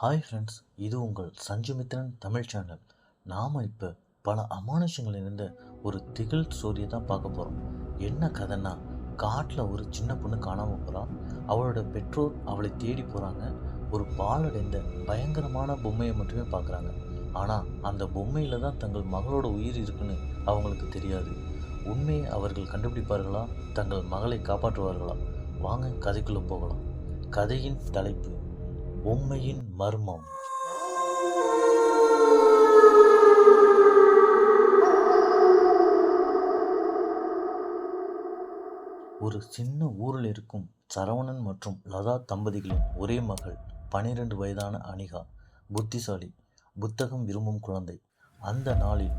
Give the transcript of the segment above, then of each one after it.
Hi friends, இது உங்கள் சஞ்சுமித்ரன் Tamil channel. நாம் இப்போ பல அமானுஷங்கள் இருந்த ஒரு திகில் ஸ்டோரியை தான் பார்க்க போகிறோம். என்ன கதைன்னா, காட்டில் ஒரு சின்ன பொண்ணு காணாமல் போகிறா. அவளோட பெற்றோர் அவளை தேடி போகிறாங்க. ஒரு பாலடைந்த பயங்கரமான பொம்மையை மட்டுமே பார்க்குறாங்க. ஆனால் அந்த பொம்மையில் தான் தங்கள் மகளோட உயிர் இருக்குன்னு அவங்களுக்கு தெரியாது. உண்மையை அவர்கள் கண்டுபிடிப்பார்களா? தங்கள் மகளை காப்பாற்றுவார்களா? வாங்க கதைக்குள்ளே போகலாம். கதையின் தலைப்பு: பொம்மையின் மர்மம். ஒரு சின்ன ஊரில் இருக்கும் சரவணன் மற்றும் லதா தம்பதிகளின் ஒரே மகள் 12 வயதான அனிகா. புத்திசாலி, புத்தகம் விரும்பும் குழந்தை. அந்த நாளில்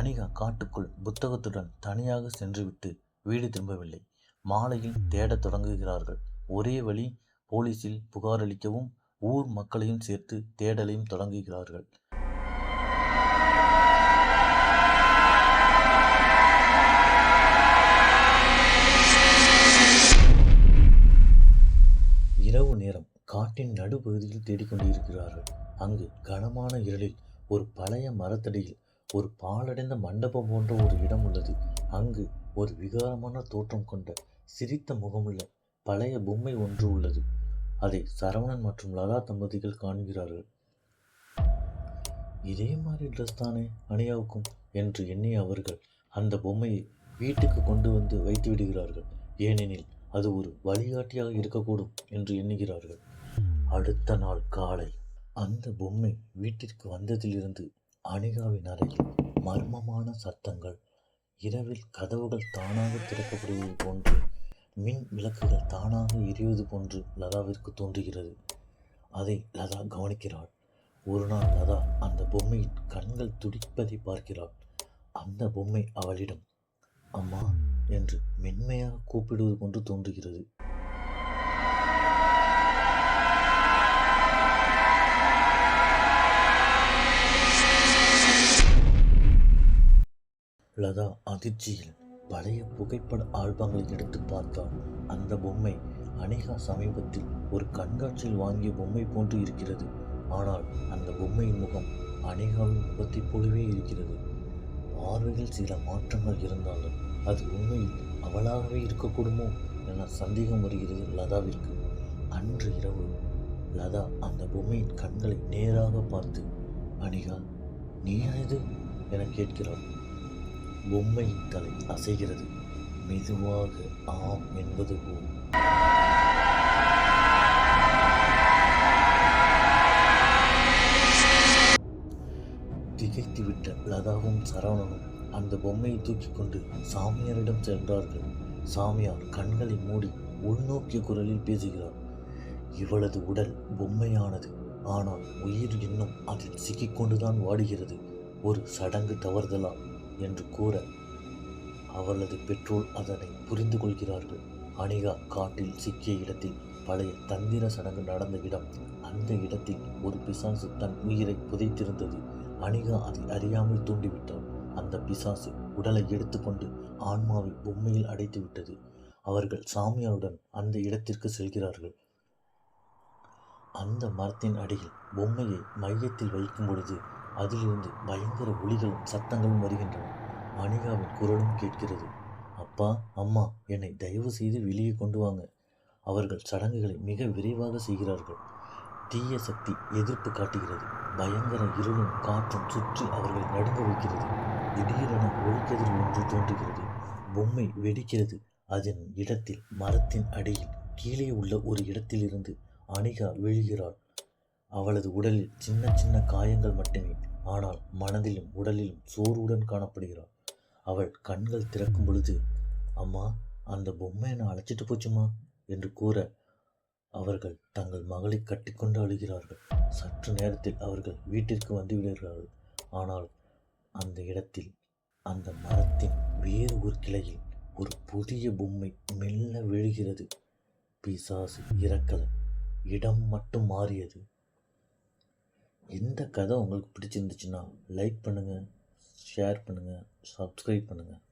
அனிகா காட்டுக்குள் புத்தகத்துடன் தனியாக சென்றுவிட்டு வீடு திரும்பவில்லை. மாலையில் தேடத் தொடங்குகிறார்கள். ஒரே வழி, போலீசில் புகாரளிக்கவும் ஊர் மக்களையும் சேர்த்து தேடலையும் தொடங்குகிறார்கள். இரவு நேரம். காட்டின் நடுப்பகுதியில் தேடிக்கொண்டிருக்கிறார்கள். அங்கு கனமான இருளில் ஒரு பழைய மரத்தடியில் ஒரு பாழடைந்த மண்டபம் போன்ற ஒரு இடம் உள்ளது. அங்கு ஒரு விகாரமான தோற்றம் கொண்ட சிரித்த முகமுள்ள பழைய பொம்மை ஒன்று உள்ளது. அதை சரவணன் மற்றும் லதா தம்பதிகள் காண்கிறார்கள். இதே மாதிரி ட்ரெஸ் தானே அனியாவுக்கும் என்று எண்ணிய அவர்கள் அந்த பொம்மையை வீட்டுக்கு கொண்டு வந்து வைத்து விடுகிறார்கள். ஏனெனில் அது ஒரு வழிகாட்டியாக இருக்கக்கூடும் என்று எண்ணுகிறார்கள். அடுத்த நாள் காலை அந்த பொம்மை வீட்டிற்கு வந்ததிலிருந்து அனிகாவின் அறையில் மர்மமான சத்தங்கள், இரவில் கதவுகள் தானாக திறக்கப்படுவது போன்று, மின் விளக்குகள் தானாக எரிவது போன்று லதாவிற்கு தோன்றுகிறது. அதை லதா கவனிக்கிறாள். ஒரு நாள் லதா அந்த பொம்மையின் கண்கள் துடிப்பதை பார்க்கிறாள். அந்த பொம்மை அவளிடம் அம்மா என்று மென்மையாக கூப்பிடுவது போன்று தோன்றுகிறது. லதா அதிர்ச்சியில் பழைய புகைப்பட ஆல்பங்களை எடுத்து பார்த்தால் அந்த பொம்மை அனிகா சமீபத்தில் ஒரு கண்காட்சியில் வாங்கிய பொம்மை போன்று இருக்கிறது. ஆனால் அந்த பொம்மையின் முகம் அனிகாவின் முகத்தைப் போலவே இருக்கிறது. பார்வையில் சில மாற்றங்கள் இருந்தாலும் அது உண்மையில் அவளாகவே இருக்கக்கூடுமோ என சந்தேகம் வருகிறது லதாவிற்கு. அன்று இரவு லதா அந்த பொம்மையின் கண்களை நேராக பார்த்து, அனிகா, நீயா இது என கேட்கிறாள். பொம்மையின் தலை அசைகிறது, மெதுவாக ஆம் என்பது போல். திகைத்துவிட்ட லதாவும் சரவணனும் அந்த பொம்மையை தூக்கி கொண்டு சாமியாரிடம் சென்றார்கள். சாமியார் கண்களை மூடி உள்நோக்கிய குரலில் பேசுகிறார். இவளது உடல் பொம்மையானது, ஆனால் உயிர் இன்னும் அதில் சிக்கிக்கொண்டுதான் வாடுகிறது. ஒரு சடங்கு தவறுதலா என்று கூற அவளது பெற்றோர் அதனை புரிந்து கொள்கிறார்கள். அனிகா காட்டில் சிக்கிய இடத்தில் பழைய தந்திர சடங்கு நடந்த இடம். அந்த இடத்தில் ஒரு பிசாசு தன் உயிரை புதைத்திருந்தது. அனிகா அதை அறியாமல் தூண்டிவிட்டாள். அந்த பிசாசு உடலை எடுத்துக்கொண்டு ஆன்மாவை பொம்மையில் அடைத்து விட்டது. அவர்கள் சாமியாருடன் அந்த இடத்திற்கு செல்கிறார்கள். அந்த மரத்தின் அடியில் பொம்மையை மையத்தில் வைக்கும் பொழுது அதிலிருந்து பயங்கர ஒலிகளும் சத்தங்களும் வருகின்றன. அனிகாவின் குரலும் கேட்கிறது. அப்பா, அம்மா, என்னை தயவு செய்து வெளியே கொண்டு வாங்க. அவர்கள் சடங்குகளை மிக விரைவாக செய்கிறார்கள். தீய சக்தி எதிர்ப்பு காட்டுகிறது. பயங்கர இருளும் காற்றும் சுற்றி அவர்களை நடுங்க வைக்கிறது. திடீரென ஒளிக்கதிர் ஒன்று தோன்றுகிறது. பொம்மை வெடிக்கிறது. அதன் இடத்தில் மரத்தின் அடியில் கீழே உள்ள ஒரு இடத்திலிருந்து அனிகா விழுகிறாள். அவளது உடலில் சின்ன சின்ன காயங்கள் மட்டுமே. ஆனால் மனதிலும் உடலிலும் சோர்வுடன் காணப்படுகிறாள். அவள் கண்கள் திறக்கும் பொழுது, அம்மா, அந்த பொம்மை என்னை அழைச்சிட்டு போச்சுமா என்று கூற அவர்கள் தங்கள் மகளை கட்டிக்கொண்டு அழுகிறார்கள். சற்று நேரத்தில் அவர்கள் வீட்டிற்கு வந்து விடுகிறார்கள். ஆனால் அந்த இடத்தில், அந்த மரத்தின் வேறு ஒரு கிளையில் ஒரு புதிய பொம்மை மெல்ல விழுகிறது. பிசாசு இறக்கல, இடம் மட்டும் மாறியது. இந்த கதை உங்களுக்கு பிடிச்சிருந்துச்சுன்னா லைக் பண்ணுங்கள், ஷேர் பண்ணுங்கள், சப்ஸ்கிரைப் பண்ணுங்கள்.